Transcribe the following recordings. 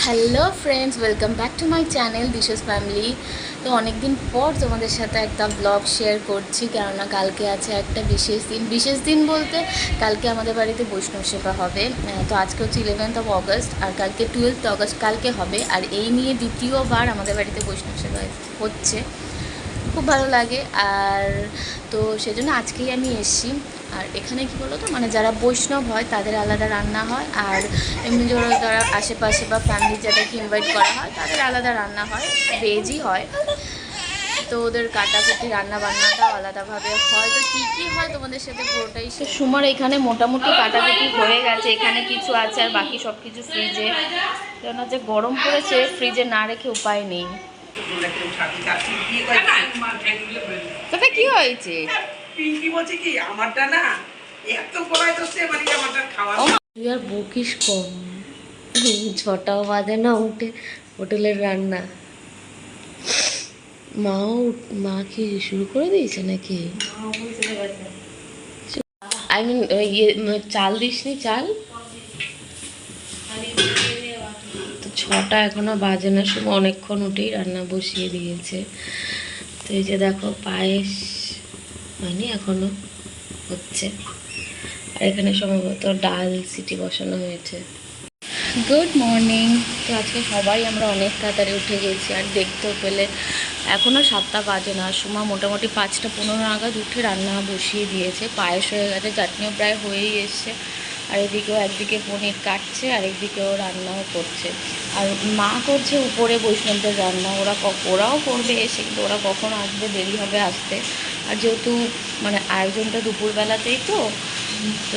Hello friends, welcome back to my channel দিশাস family. তো অনেকদিন পর তোমাদের সাথে একটা ব্লগ শেয়ার করছি, কেননা কালকে আছে একটা বিশেষ দিন বলতে কালকে আমাদের বাড়িতে বৈষ্ণব সেবা হবে। তো আজকে হচ্ছে 11th of August আর কালকে 12th August কালকে হবে। আর এই নিয়ে দ্বিতীয়বার আমাদের বাড়িতে বৈষ্ণব সেবা হচ্ছে, খুব ভালো লাগে। আর তো সেজন্য আজকেই আমি এসেছি। আর এখানে কী বলো তো, মানে যারা বৈষ্ণব হয় তাদের আলাদা রান্না হয়, আর এমনি যারা আশেপাশে বা ফ্যামিলি যাদেরকে ইনভাইট করা হয় তাদের আলাদা রান্না হয়, ভেজই হয়। তো ওদের কাটাকুটি রান্না বান্নাটাও আলাদাভাবে হয়। তো কী কী হয় তোমাদের সাথে পুরোটাই। সুমার এখানে মোটামুটি কাটাকুটি হয়ে গেছে, এখানে কিছু আছে আর বাকি সব কিছু ফ্রিজে, কেন যে গরম পড়েছে ফ্রিজে না রেখে উপায় নেই। তবে কি হয়েছে তুই আর বকিস কম, 6টাও বাজে না উঠে হোটেলের রান্না। মা কি শুরু করে দিয়েছে নাকি? আই মিন চাল দিসনি? চাল তো 6টা এখনো বাজে না, সময় অনেকক্ষণ উঠেই রান্না বসিয়ে দিয়েছে। তো এই যে দেখো পায়েস হয়নি এখনো, হচ্ছে। আর এখানে সম্ভবত ডাল সিটি বসানো হয়েছে। Good morning. তো আজকে সবাই আমরা অনেক তাড়াতাড়ি উঠে গেছি, আর দেখতেও পেলে এখনও 7টা বাজে না। সময় মোটামুটি 5টা 15 নাগাদ উঠে রান্না বসিয়ে দিয়েছে। পায়েস হয়ে গেছে, চাটনিও প্রায় হয়েই এসছে। আর এদিকেও একদিকে পনির কাটছে আর একদিকেও রান্নাও করছে। আর মা করছে উপরে বৈষ্ণবদের রান্না, ওরাও করবে এসে, কিন্তু ওরা কখন আসবে, দেরি হবে আসতে। আর যেহেতু মানে আয়োজনটা দুপুরবেলাতেই, তো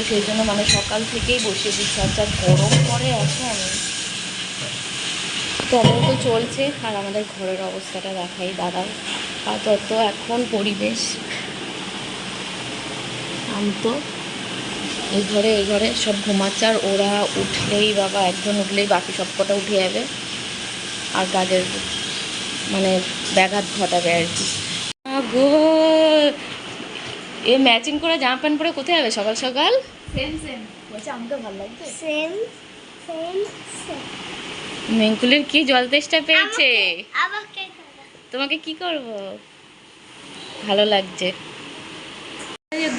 সেই জন্য মানে সকাল থেকেই বসিয়ে দিচ্ছে। আর যা গরম পড়ে এখন, তো তো চলছে। আর আমাদের ঘরের অবস্থাটা দেখাই দাঁড়াও। আপাতত এখন পরিবেশ শান্ত। এই ঘরে সব ঘুমাচ্ছে, আর ওরা উঠলেই বাবা, একজন উঠলেই বাকি সব কটা উঠে যাবে আর কাজের মানে ব্যাঘাত ঘটাবে আর কি। গো, এ ম্যাচিং করে জামা প্যান্ট পরে কোথায় যাবে সকাল সকাল? বলছে আমাকে ভালো লাগছে। মেঙ্কুলির কি জল তেষ্টা পেয়েছে, তোমাকে কি করব, ভালো লাগছে।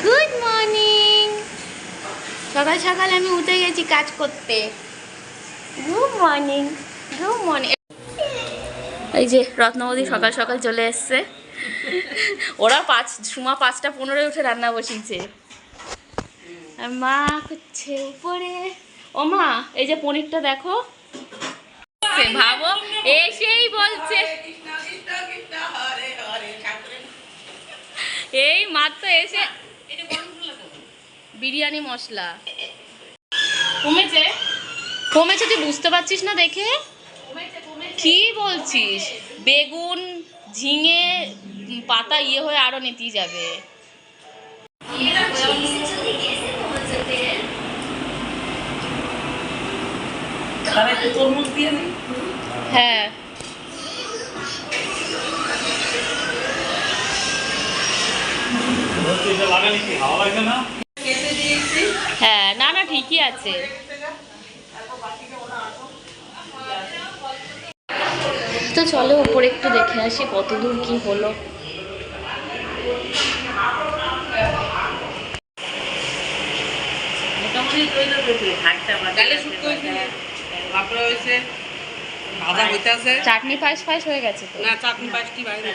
Good morning. সকাল সকাল আমি উঠে গেছি কাজ করতে। Good morning. এই যে রত্নবতী সকাল সকাল চলে এসছে। ওরা 5:15 উঠে রান্না বসিয়েছে, আর মা করছে উপরে। ও মা, এই যে পনিরটা দেখো, ভাবো এসেই বলছে, এই মাত্র এসে বিরিয়ানি মশলা কমেছে। তুই বুঝতে পারছিস না দেখে? কি বলছিস? বেগুন ঝিঙে পাতা হয়ে আরো নেতিয়ে যাবে। হ্যাঁ, হ্যাঁ, না ঠিকই আছে। তো চলো উপরে একটু দেখে আসি কতদূর কি হলো। চাটনি পায়েস হয়ে গেছে তো? না, চাটনি পায়েস কি বাইরে,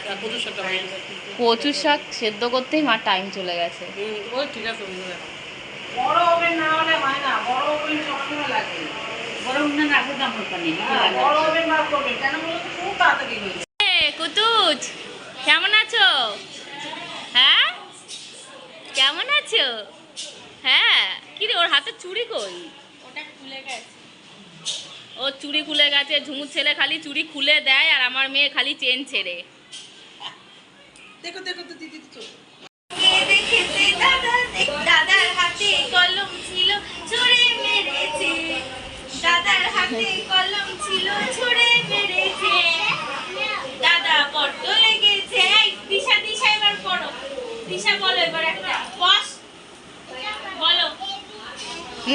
কচু শাক সেদ্ধ করতেই মার টাইম চলে গেছে। ঠিক আছে, বড় ওভেন না হলে হয় না, বড় ওভেন সবসময় লাগে। বড় ওভেন রাখো না, বড় ওভেন বার করবে কেন বলো তো, খুব তাড়াতাড়ি হয়ে যায়। কুতুজ কেমন আছো? হ্যাঁ, কেমন আছো? হ্যাঁ, কি রে ওর হাতে চুড়ি কই? ওটা খুলে গেছে। ও চুড়ি খুলে গেছে। ঝুমুর ছেলে খালি চুড়ি খুলে দেয়, আর আমার মেয়ে খালি চেন ছেড়ে। দেখো তো দিদি তো দাদার হাতে কলম ছিল ছুঁড়ে মেরেছে, দাদার হাতে কলম ছিল ছুঁড়ে মেরেছে, দাদা বড্ড লেগেছে। এই দিশা এবার পড়ো, দিশা বলো এবার একটা বস বলো।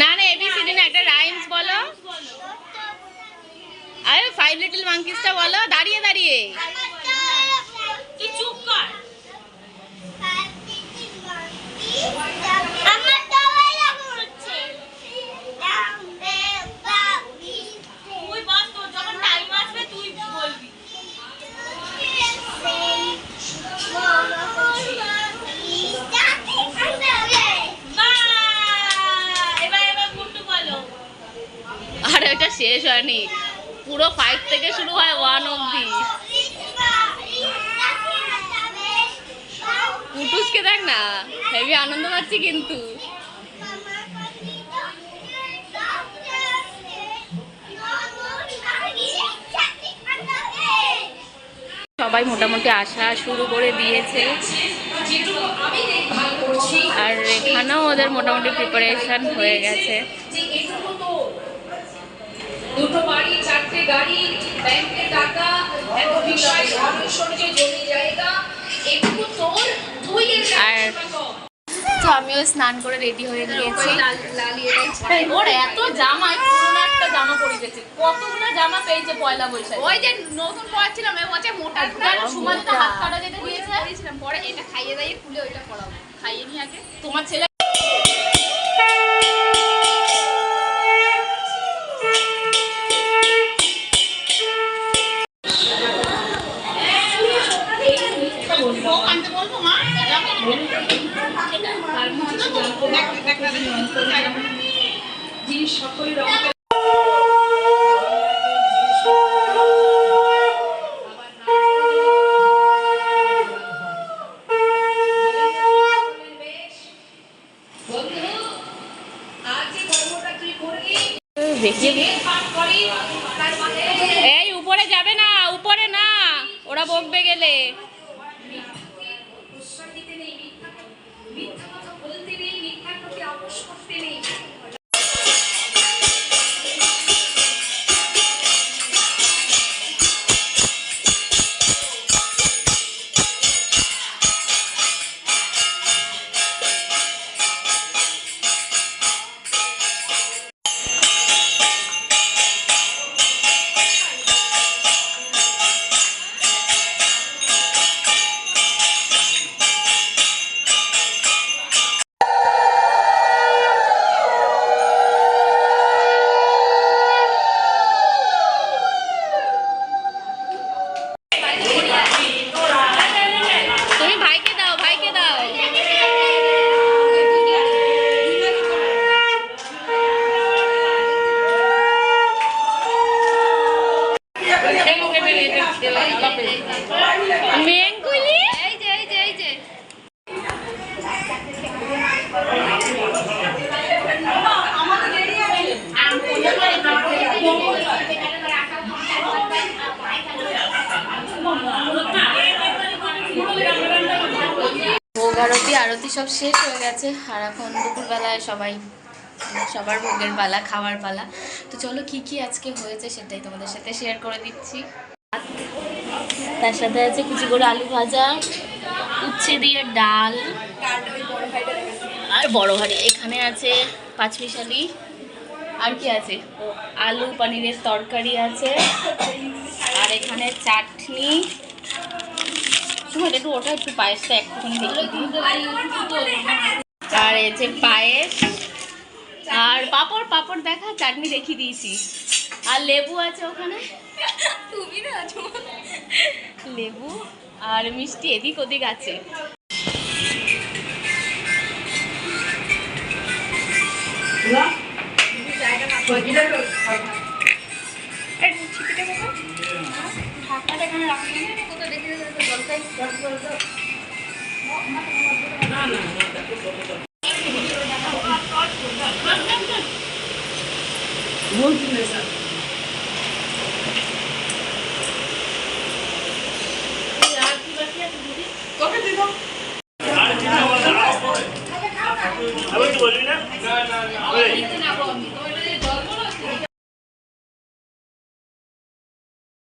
না এবিসিডি না, একটা রাইমস বলো। আরে ফাইভ লিটল মাঙ্কিসটা বলো দাঁড়িয়ে দাঁড়িয়ে। তুই চুপ কর। তুই বল, তোর যখন টাইম আসবে তুই বলবি। এবার গুড্ডু বলো। আর এটা শেষ হয়নি, পুরো 5 থেকে শুরু হয় 1 অবধি। কুটুসকে দেখ না, হেভি আনন্দ পাচ্ছি কিন্তু। সবাই মোটামুটি আসা শুরু করে দিয়েছে, আর এখানেও ওদের মোটামুটি প্রিপারেশন হয়ে গেছে। দুটো বাড়ি, 4টে গাড়ি, ব্যাংকে টাকা, এত বিশাল সৌন্দর্য জমি জায়গা, একটু তোর তুই আর তো আমিও স্নান করে রেডি হয়ে নিয়েছি। ওর এত জামা, পুরোনো একটা জামা পরে গেছে, কতগুলো জামা পেয়েছে পয়লা বৈশাখ। ওই যে নতুন পড়াচ্ছিলাম এ বছর মোটা সুমালিতা হাত কাটা যেতে দিয়েছে, দিয়েছিলাম, পরে এটা খাইয়ে দাইয়ে খুলে ওইটা পড়াবো। খাইয়ে নি আগে। তোমার ছেলে বলবো মা সকলের এই উপরে যাবে না, উপরে না, ওরা বকবে গেলে। তুমি ভাইকে দাও, ভাইকে দাও। মেঙ্গুলি এই যে এই যে এই যে ভোগ আরতি আরতি সব শেষ হয়ে গেছে, আর এখন দুপুরবেলায় সবার ভোগের পালা, খাওয়ার পালা। তো চলো কি কি আজকে হয়েছে সেটাই তোমাদের সাথে শেয়ার করে দিচ্ছি। তার সাথে আছে কুচি করে আলু ভাজা, উচ্ছে দিয়ে ডাল, আর বড় ভারি এখানে আছে পাঁচমিশালি, আর কি আছে, আলু পনিরের তরকারি আছে, আর এখানে চাটনি। একটু ওটা একটু পায়েসটা একটুখানি দেখে দিই। আর এই যে পায়েস, আর পাপড়, পাপড় দেখা, চাটনি দেখিয়ে দিয়েছি, আর লেবু আছে ওখানে, তুমি না আছো লেবু আর মিষ্টি এদিক ওদিক আছে। ঢাকাটা এখানে রাখি কোথাও দেখে জলটাই